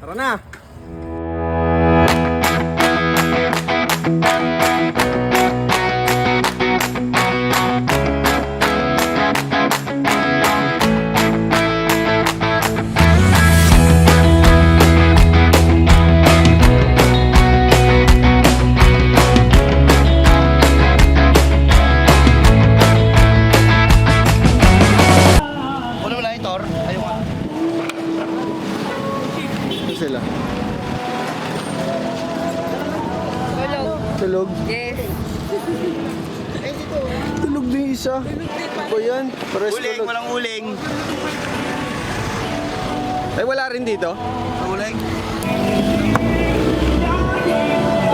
Tara na! Sila. Tulog? Yes. Tulog din isa. Ako yan. Pares Uling, tulog. walang uling. Ay, wala rin dito? Uling.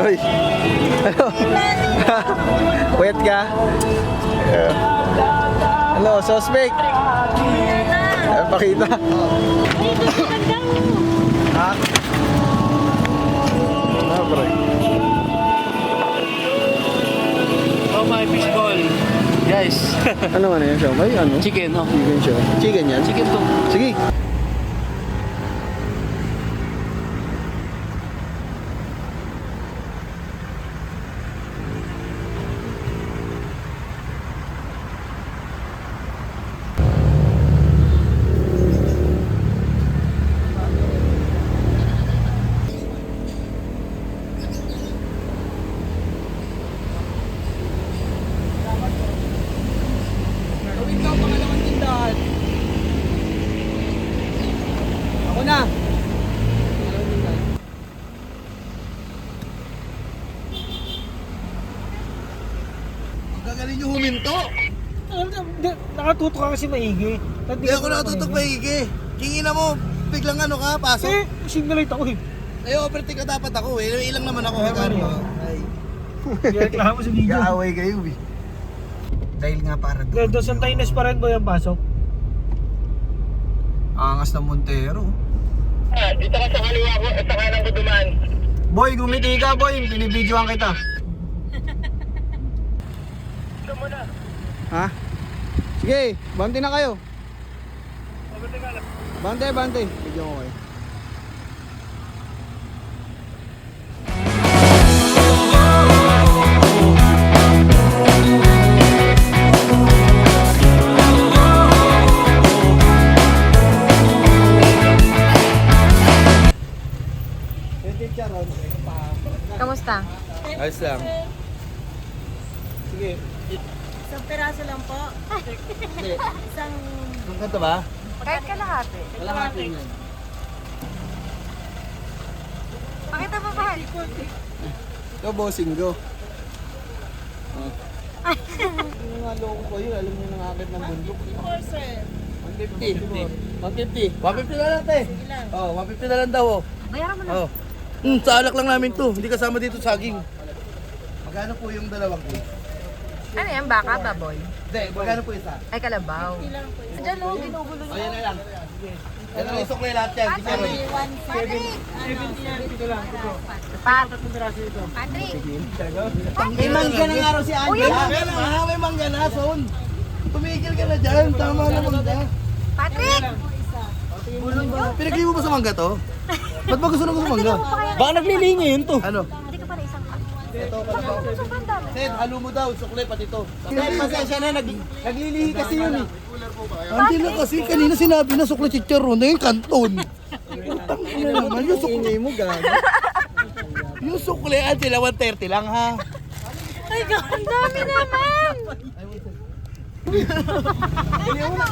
Uy. Ano? Puyat ka? Hello, suspect. Ay, pakita. Ha? Ah, bro. Oh my fishball. Guys. Ano man yan siya? May ano? Chicken, no? Chicken siya. Chicken yan? Chicken to. Sige. Ako na. Ang gagaling nyo huminto. Nakatuto ka kasi maigi. Hindi ako natutok maigi. Kingina mo, biglang ano ka, pasok. Eh, signal light ako eh. Ay, overtake na dapat ako eh. Ilang naman ako. Magkano? Ay. Reklamo sa video. Kaaway kayo eh. Dahil nga para doon. Doon sa Tines pa rin ba yung pasok? Angas ng Montero. Dito ka sa kaliwa ko, sa kanan ko dumaan. Boy, gumiti ka, boy. Binibidyoan kita. Ito muna. Ha? Sige, bante na kayo. Bante, bante. Bigyan ko kayo. Kamusta? Ayos lang. Sige. Isang peraso lang po. Isang... Ang kanta ba? Kahit kalahati. Kalahati yan. Pakita mo ba? Ito, bossing, go. Yung nga loko ko yun, alam niyo nangakit ng bundok. 150. 150. 150 na lang, te. Oh, 150 na lang daw, oh. Bayaran mo na. Oh. Sa alak lang namin to. Hindi kasama dito saging. Magkano po yung dalawang ko? Ano yan? Baka, baboy? Hindi, magkano po isa? Ay, kalabaw. Diyan o, ginugulo O, niya. yan na lang. Yan ang isok na lahat yan. Sige, Roy. Pat. Patrick! May mangga na nga raw si Angela. Kaya lang ha, may mangga na, son. Tumigil ka na dyan. Tama na mangga. Patrick! Pinagli mo ba sa mangga to? Ba't ba gusto na gusto mangga? Baka naglilinya yun to. Ano? Hindi ka pa na isang Ito, kalabaw. Sed, halo mo daw. Sukle pati to. Sir, pasensya na, naglilihi kasi yun eh. Hindi na kasi kanina sinabi na sukle chicharon na yung kanton. Utang ina naman yung sukle. Ingay mo, gago. Yung sukle, Angela, 130 lang ha. Ay, ang dami naman!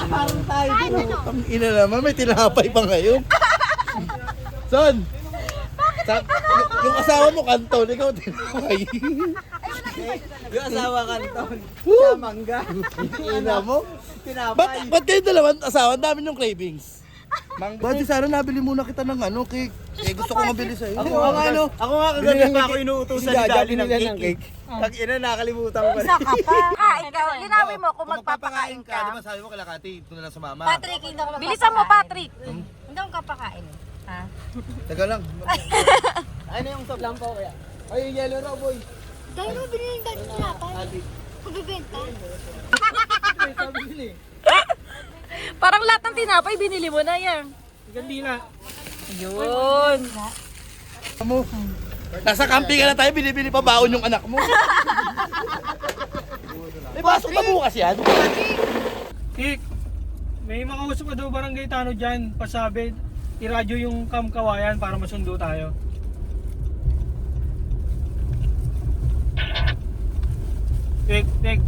Parang tayo dito. Utang ina naman, may tinapay pa ngayon. Son! Yung asawa mo kanton, ikaw tinapay. Yung asawa kanton. Sa mangga. Ina mo? Tinapay. Ba't kayo dalawang asawa? Ang dami niyong cravings. Ba't sana nabili muna kita ng ano, cake? Eh, gusto ko mabili sa'yo. Ako nga kagabi pa ako inuutosan ni Daddy ng cake. Pag ina, nakalimutan ko. Isa ka pa. Ikaw, linawin mo kung magpapakain Di ba ka. sabi mo kalakati, ito na lang sa mama. Patrick, hindi ako Bilisan mo, Patrick. Hindi ako kapakain. Ha? Teka lang. Ano yung soft lang po kaya? Ay, yung yellow raw, boy. Dahil mo binili ng tinapay. Magbibenta. Parang lahat ng tinapay binili mo na yan. Gandila. Yun. Mo. Nasa camping na tayo, binibili pa baon yung anak mo. May pasok na bukas yan. Kik, may makausap ka daw barangay Tano dyan. Pasabi, iradyo yung Kamkawayan para masundo tayo. Kik.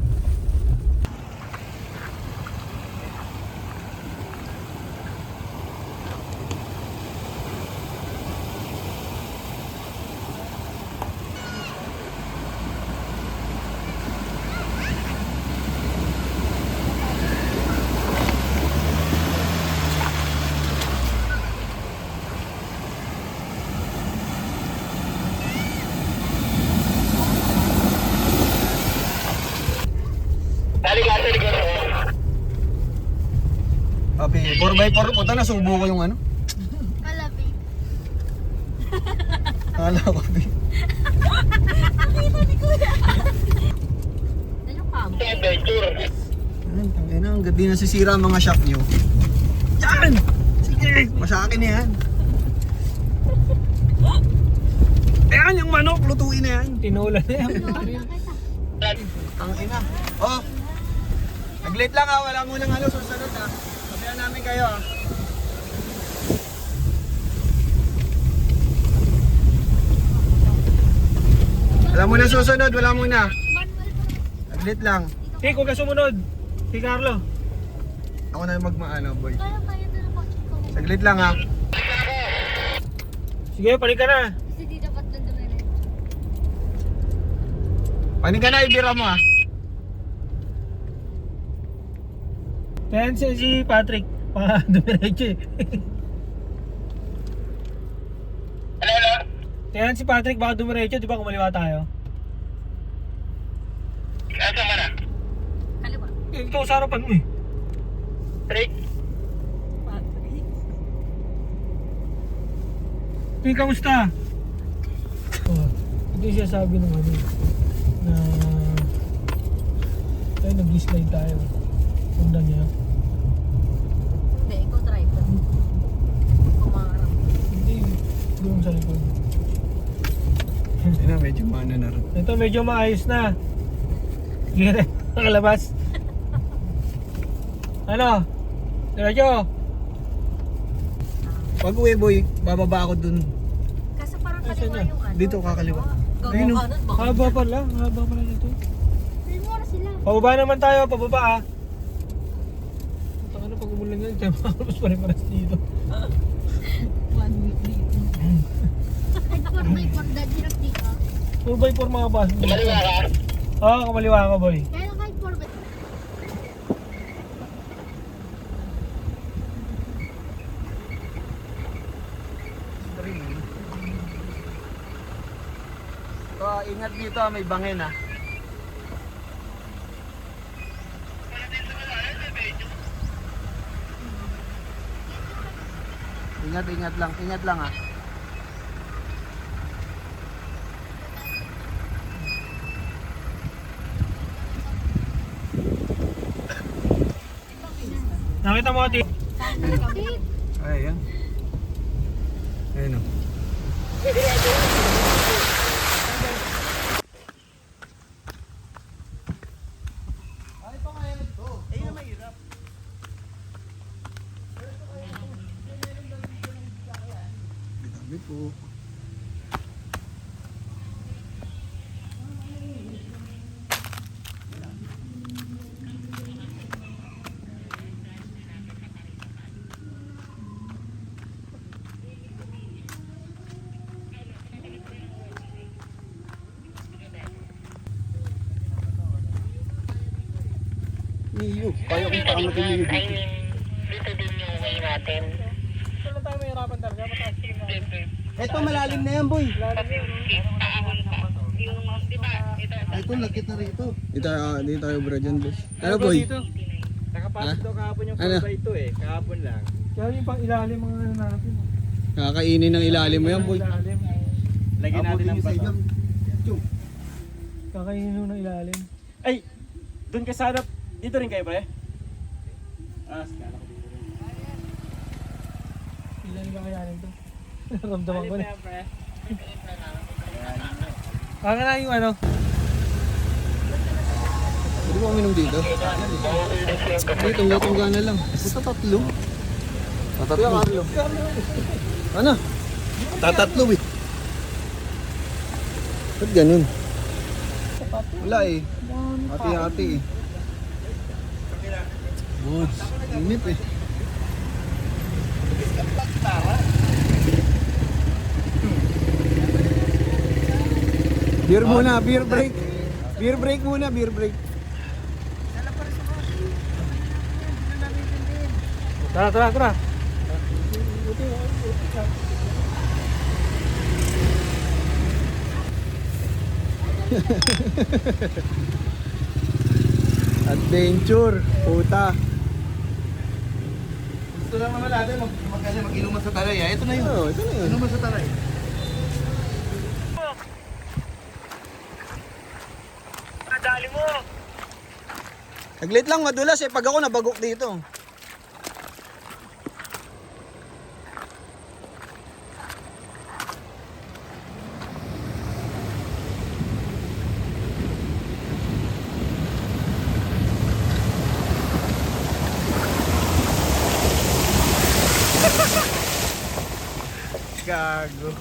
Dali ka sa likod mo. Papi, 4x4 puta na subo ko yung ano. Kalabi. Akala ko, Papi. Sa adventure. Tangina, hanggang di nasisira ang mga shop nyo. Yan! Sige, masakin na yan. Ayan, yung manok, lutuin na yan. Tinula na yan. Tangina. Oh, nag-late lang ha, wala munang ano, susunod ha. Sabihan namin kayo ha. Wala muna susunod, wala muna. Nag-late lang. Kik, huwag ka sumunod. Si Carlo. Ako na yung magmaano, boy. Kaya doon ako. Saglit lang ha. Sige, paling ka na. Kasi di dapat doon dumirin. Panig ka na, ibira mo ha. Ayan si Patrick. Baka dumiretso eh. Ano? Ayan si Patrick, baka dumiretso. Di ba kumaliwa tayo? Asa ka na? Kaliwa. Eh, ikaw sa harapan mo eh. Trick? Hey, kamusta? Oh, ito yung siya sabi ng ano na tayo nag-slide tayo. Sundan niya. Hindi, ikaw driver. Kumarap. Hindi, doon sa likod. Hindi na, medyo mana na rin. Ito medyo maayos na. Sige, nakalabas. Ano? Diretso? Pag uwi, boy, bababa ako dun. Kasi parang Kasi kaliwa na, yung ano. Dito kakaliwa. Gawin Ayun, mo oh. kanan, baka Haba pala dito. May mura sila. Pababa naman tayo, pababa ah. Ano pag umulan yan, tayo makalabas pa rin paras dito. 1 week dito. Kahit 4x4 dad hirap dito. 4x4 mga bus. Kumaliwa ka? Oo, kumaliwa ka boy. Kaya lang kahit 4x4. Ingat dito, may bangin ha. Ingat lang ha. Nakita mo ati? Ay, yan. Ayun o. Dami po. Niyo, kaya kong pakamatay niyo dito. Dito din yung way natin. Ito lang tayo mahirapan talaga, mataas ko na. Eto, malalim na yan, boy. Ito, lagkit na rito. Di tayo bro dyan, boss. Ano, boy? Dito. Nakapasok daw kahapon yung Ano? 4x2 eh. Kahapon lang. Kaya yung pang ilalim mga ano natin. Nakakainin ng ilalim mo yan, boy. Ilalim. Lagyan natin ng bato. Kakainin ng ilalim. Ay! Doon ka sana. Dito rin kayo pre? Ah, skala ko dito rin. Ilan ba kaya nito? Ramdaman ko na. Kaya na yung ano. Pwede mo uminom dito? Dito, tungga na lang. Basta tatlo. Kuya Carlo. Ano? Tatatlo eh. Ba't ganun? Wala eh. Hati-hati eh. Goods. Inip eh. Beer muna, beer break. Beer break muna, beer break. Tara, tara, tara. Adventure, puta. Gusto lang naman natin mag-inuman sa taray. Ito na yun. Oo, ito na yun. Inuman sa taray. Nadali mo. Saglit lang, madulas eh. Pag ako nabagok dito. Gago.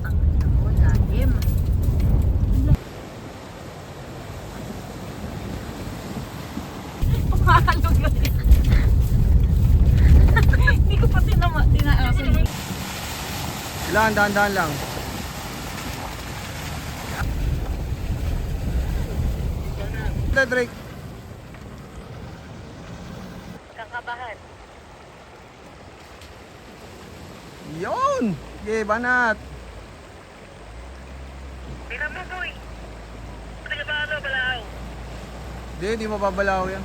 Ako, lagim. Pumahalog na rin. Hindi ko pa tinaasan. Kailangan dahan-dahan lang. Drake. Kakabahan. Yun! Okay, banat. Tingnan mo, boy. Pati ka ba ano, balaw? Hindi mababalaw yan.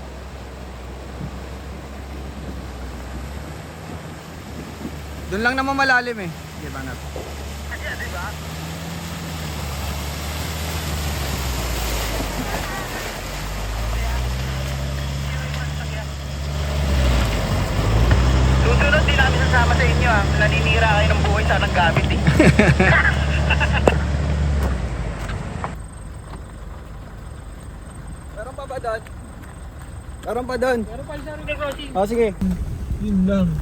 Doon lang naman malalim eh. Okay, banat. Kasi, di ba? Susunod din namin sasama sa inyo ha. Naninira kayo ng buhay sa ng gamit eh. Meron pa ba doon? Meron pa doon. Meron pa isa rin na crossing. Oh, sige. Yun lang.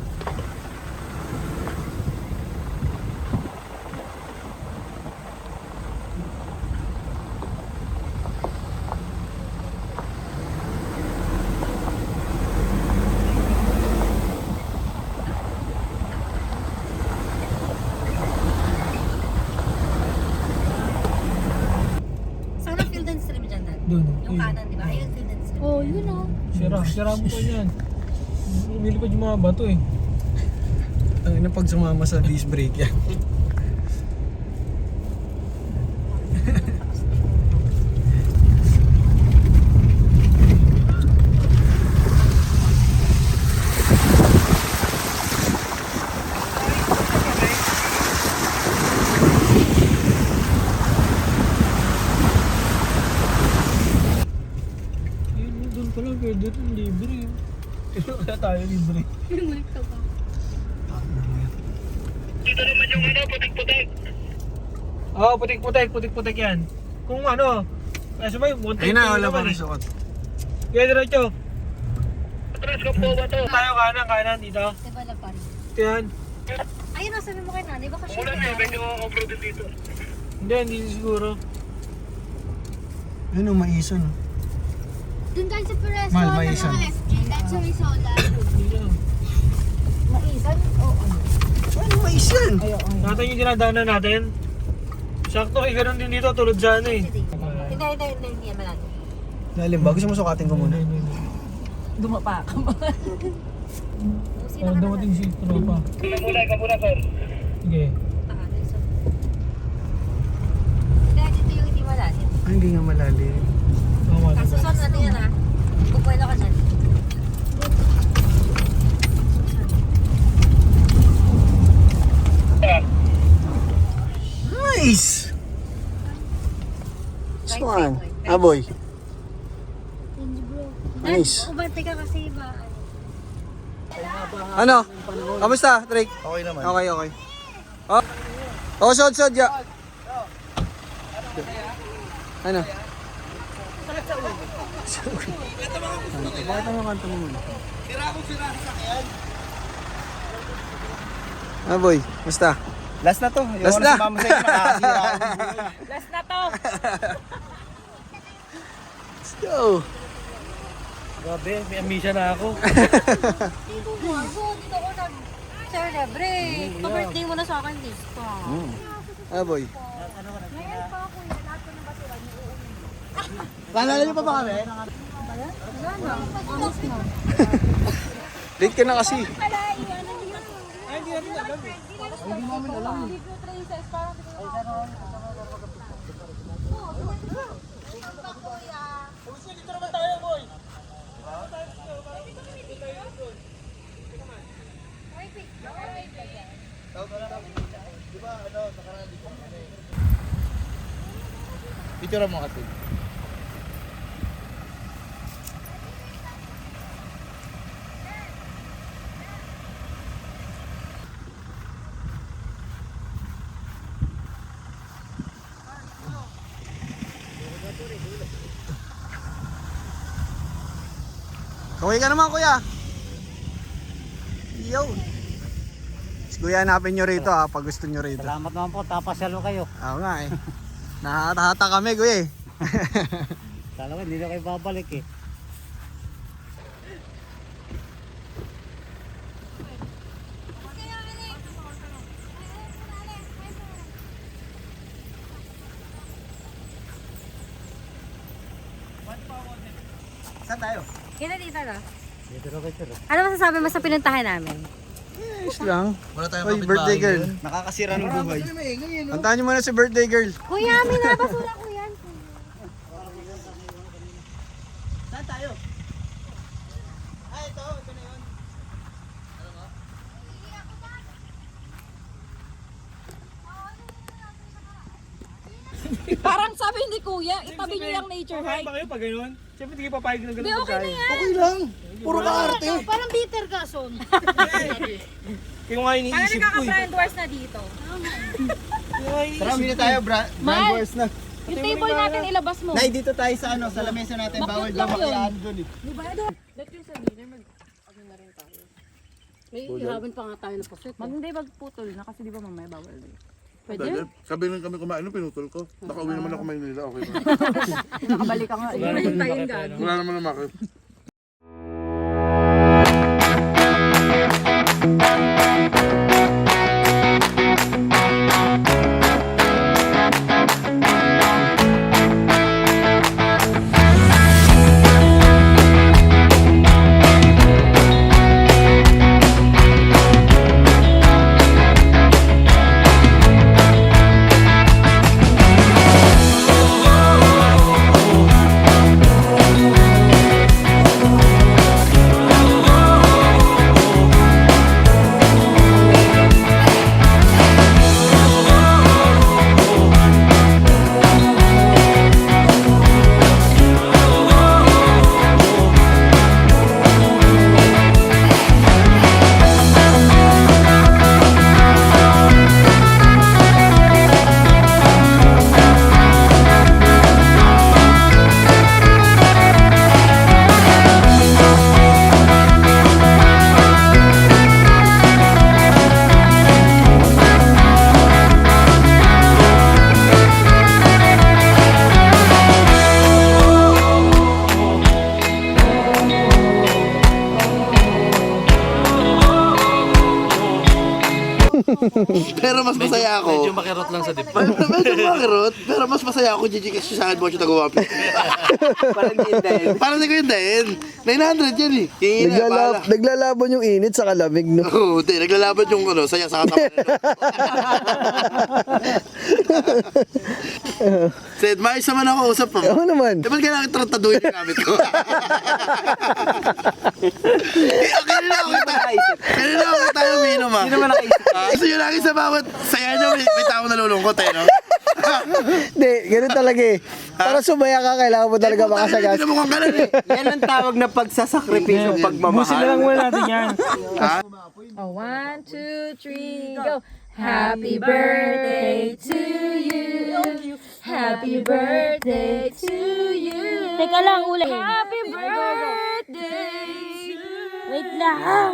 Sana field and stream dyan dad. Doon. Yung kanan, di ba? Ayun, field and stream. Oh, yun oh. Sira mo pa yan. Umilipad yung mga bato eh. Ang ina pag sumama sa disc brake yan. Yun, doon pa lang pwede ito libre. Kaya tayo libre. Multo ka. Dito naman yung ano, putik-putik. Oo, putik-putik yan. Kung ano, kasi may muntik. Ayun na, wala pa rin suot. Kaya diretso. Atras ko po ba to? Tayo kanan dito. Diba na pa rin? Yan. Ayun, sabi mo kay nanay, baka siya. Ulan eh, medyo off-road din dito. Hindi siguro. Yun ang maison. Doon tayo sa Perez. Mahal, maisan. That's sa Risola. Hindi lang. Maisan? Oo. Ano maison? Natin yung dinadaanan natin. Sakto, ganun din dito, tulad sa ano eh. Hindi yan malalim. Lalim ba? Gusto mo sukatin ko muna? Dumapa ka ba? Sino Parang ka dumating si tropa. Ikaw muna, sir. Sige. Dahil dito yung hindi malalim. Ay, hindi nga malalim. Tama na. Kasusunod natin yan ha. Bukwelo ka dyan. Nice! This Right one. side, right. Aboy. Hindi bro. Anis. Ubante ka kasi ba? Ano? Kamusta, Drake? Okay naman. Okay, okay. Oh, oh, sod, ya. Ano? Bakit ang kanta mo muna? Sira akong sira sa sakyan. Ah, boy, basta. Last na to. Last na. Sumama sa inyo, nakakasira ako. Last na to. Let's go. Grabe, may amnesia na ako. Dito ko nag-celebrate. Pa-birthday mo na sa akin, Listo. Ah, boy. Naalala niyo pa ba kami? Late ka na kasi. Picture mo kasi. Okay ka naman, kuya. Yo. Kuya, hanapin nyo rito ha, pag gusto nyo rito. Salamat naman po, tapasyalo kayo. Oo nga eh. Nahata kami, kuya eh. Kala ko hindi na kayo babalik eh. Saan tayo? Kaya dito na. Dito na kayo sir. Ano masasabi mo sa pinuntahan namin? Ayos lang. Wala tayong Oy, birthday girl. Nakakasira ng buhay. Kantahan nyo muna si birthday girl. Kuya, may nabasura ko yan. Saan tayo? Ah, ito na yun. Parang sabi ni Kuya, itabi niyo yung nature Okay hike. ba kayo pag ganun? Siyempre, hindi ka papayag ng ganun. Hindi, okay na yan. Okay lang. Puro kaarte. Parang bitter ka, Son. Kaya nga Parang iniisip ko eh. nagkaka-friend wars na dito. Tara, muna tayo, brand wars na. Yung table natin ilabas mo. Nay, dito tayo sa ano, sa lamesa natin. Bawal daw makilaan doon eh. Di ba? Let yung sa dinner, ano na rin tayo. May ihawin pa nga tayo na pasit. Hindi magputol na kasi di ba mamaya bawal na yun. Pwede? Sabi lang kami kumain, pinutol ko. Nakauwi naman ako Maynila, okay ba? Nakabalik ka nga. Ayun tayong gag. Wala naman naman. Pero mas masaya ako. Medyo makirot lang sa dip. Medyo makirot. Pero mas masaya ako, Gigi, kasi sa akin mo siya tagawapi. Parang hindi yung dahin. Parang hindi ko yung dahin. 900 yan eh. Kingin na, bahala. Naglalaban yung init sa kalamig, no? Oo, hindi. Naglalaban yung ano, saya sa katawan. Said, maayos naman ako usap mo. Oo naman. Di ba kailangan trataduhin yung gamit ko? Kanina ako tayo uminom ah. Hindi naman nakaisip. Gusto nyo lagi sa bawat saya nyo, may tao nalulungkot eh, no? Hindi, ganun talaga eh. Para sumaya ka, kailangan mo talaga makasagas. Hindi mo kang kanan eh. Yan ang tawag na pagsasakripisyo, pagmamahal. Busin na lang muna natin yan. Oh, 1, 2, 3, go! Happy birthday to you. Happy birthday to you. Teka lang, ulit. Happy birthday. Wait lang.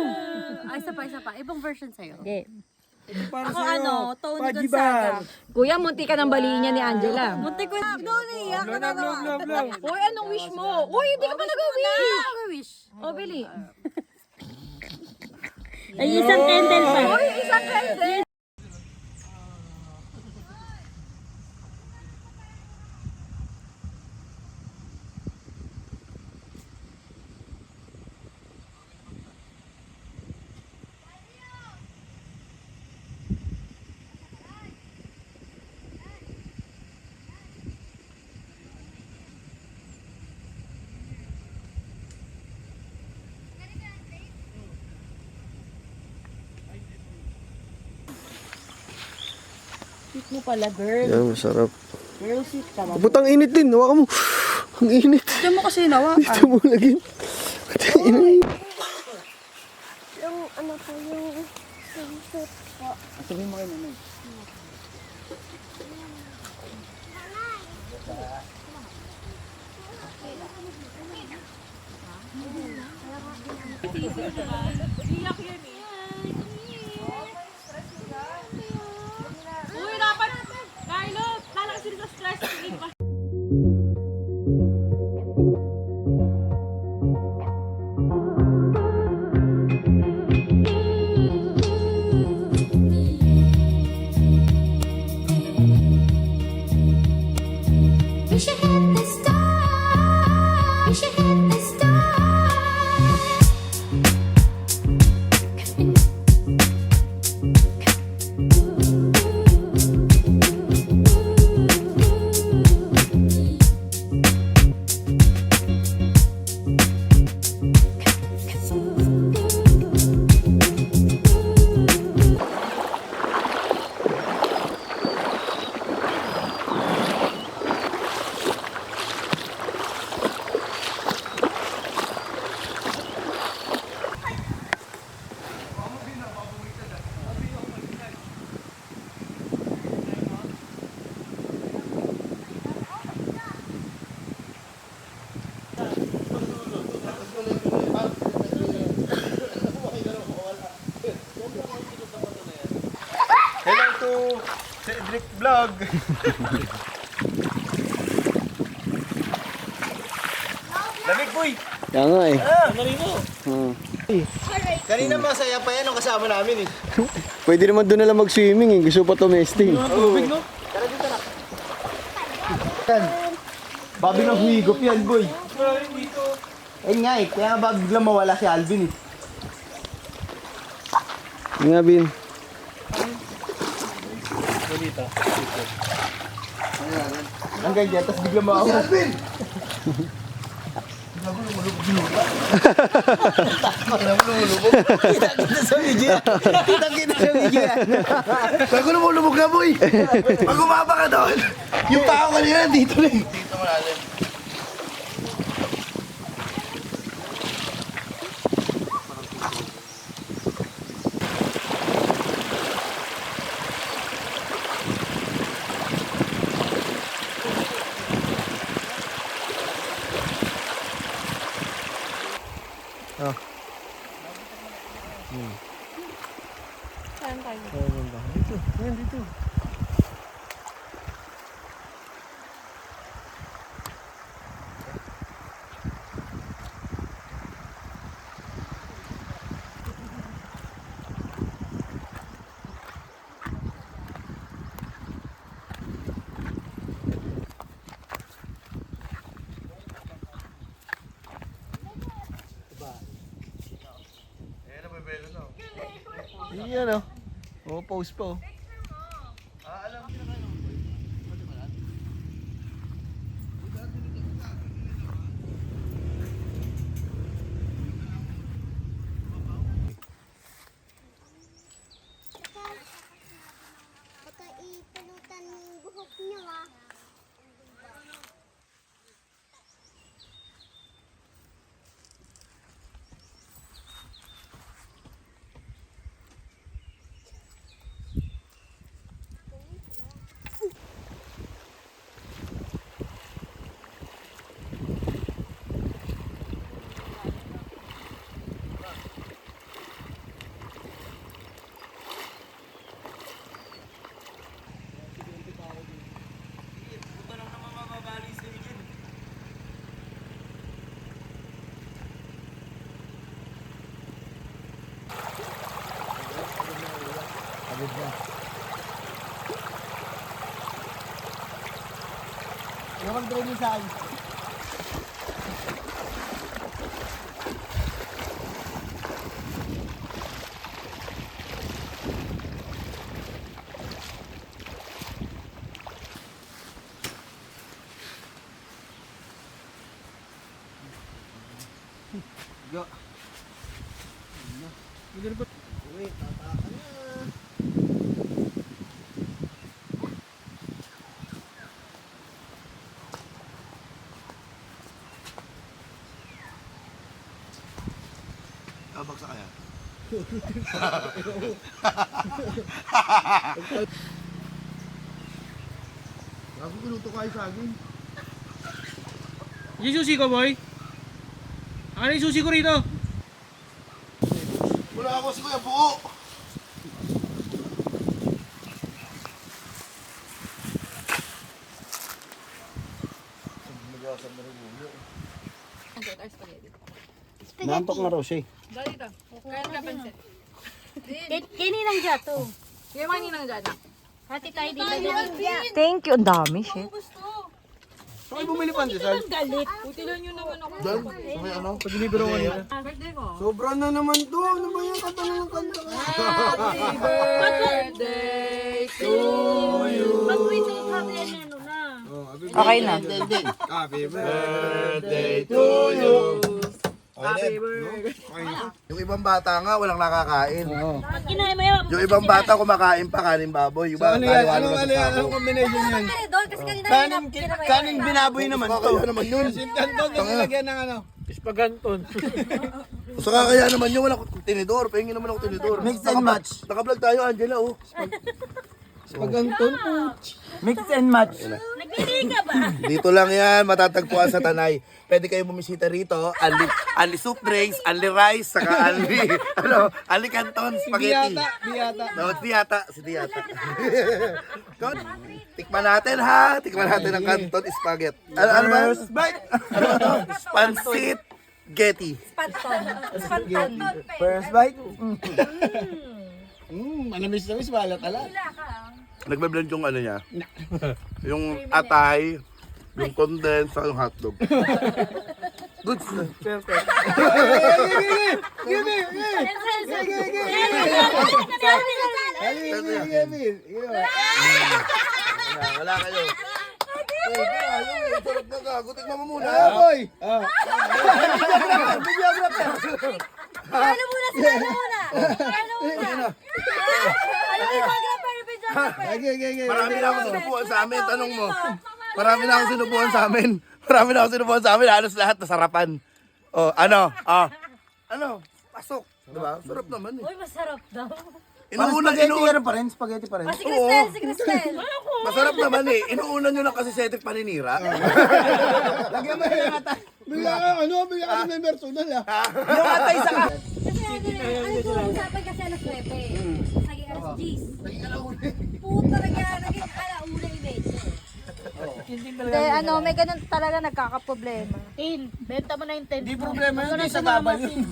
Ay, isa pa. Ibang version sa'yo. Okay. Para Ako sa'yo, ano, Tony Pajibar. Gonzaga. Kuya, munti ka ng bali niya ni Angela. Munti ko na. Tony, ako na Vlog. Uy, anong wish mo? Uy, hindi ka pa nag-wish. wish. O, Bili. Ay, isang candle pa. Uy, isang candle. Sweet mo pala, girl. Yan, masarap. Girl, sweet ka. Putang init din, hawakan mo. Ang init. Diyan mo kasi nawa. Dito mo lagyan. Putang init. Yung ano po yung sunset po. Uy, dapat. Carlo, lalakas sa stress. We should hit the star. We should hit the star. Hello to Cedric Vlog. Lamig boy. Yan nga eh. Kanina masaya pa yan ang kasama namin eh. Pwede naman doon na lang mag-swimming eh. Gusto pa tumesting. Babi ng humigop yan boy. Ayun nga eh, kaya nga biglang mawala si Alvin eh. Yan nga, Bin. Hanggang dyan, tapos biglang mawala. Si Alvin! Kita-kita sa video yan. Kita-kita sa video yan. Bago lumulubog na boy. Pag umaba ka doon. Yung tao kanina dito na eh. Dito malalim. Yan o. Oh, post pa oh. Baka ipulutan yung buhok nyo. Pagod na. Kaya mag-draining sa akin. Go. Uy, tataka na. Babagsak kaya. Gago kuluto kayo sa akin. Yung susi ko, boy. Ano yung susi ko rito? Wala ako si Kuya Buo. Nantok na raw siya eh. Kininang jato. Yung mga ninang dyan. Hati tayo dito. Thank you. Ang dami, shit. Saan kayo bumili pandesal? Galit. Utilan nyo naman ako. Diyan, sa may ano? Pag-deliver ako kanina. Birthday ko. Sobra na naman to. Ano ba yung kanta ng kanta? Happy birthday to you. Pag-wait sa happy ano na. Okay na. Happy birthday to you. Happy Yung ibang bata nga, walang nakakain. Pag kinain mo yan, Yung ibang bata kumakain pa kanin baboy. Yung So ano yan? halo-halo Anong na sa anong combination yan? doon kasi kanina Kaning binaboy naman to. Kaya naman yun. Sintanton na nilagyan ng ano. Ispaganton. Saka kaya naman yun, wala akong tinidor. Pahingin naman ako tinidor. Mix and match. Naka-vlog tayo, Angela, oh. Paganton po. Mix and match. Nagbili ka ba? Dito lang yan, matatagpuan sa Tanay. Pwede kayo bumisita rito. Anli soup drinks, anli rice, saka anli canton spaghetti. Biyata. No, si Diata. Tikman natin ha. Tikman natin ang canton spaghetti. Ano ba? First bite. Ano to? Pansit Getty. First bite. Manamis-namis, balat-alat. Nagbe-blend yung ano niya. Yung atay, yung condensed, saka yung hotdog. Good. Perfect. Give me. Wala kayo. Sarap na gago. Tikman mo muna. Boy. Ano muna sila muna? Ano muna? Ano yung Okay. Marami na akong sinubuan sa amin. Tanong mo. Marami na akong sinubuan sa amin. Marami na akong sinubuan sa amin. Halos lahat nasarapan. Oh, ano? Pasok. Diba? Sarap naman eh. Uy, masarap daw. Inuuna. Spaghetti pa rin. Si Cristel. Masarap naman eh. Inuuna nyo lang kasi setek paninira. Lagyan mo yung atay. Bigla ka ng personal ah. Yung atay sa ka. Kasi ano ito, usapan kasi alas 9. Saging alas 10. Puta naging alauna yung medyo. Hindi, ano, may ganun talaga nagkakaproblema. Tin, benta mo na yung 10. Di problema yun, di sa tabal yun.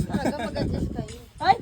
Talaga mag-adjust kayo. Ay,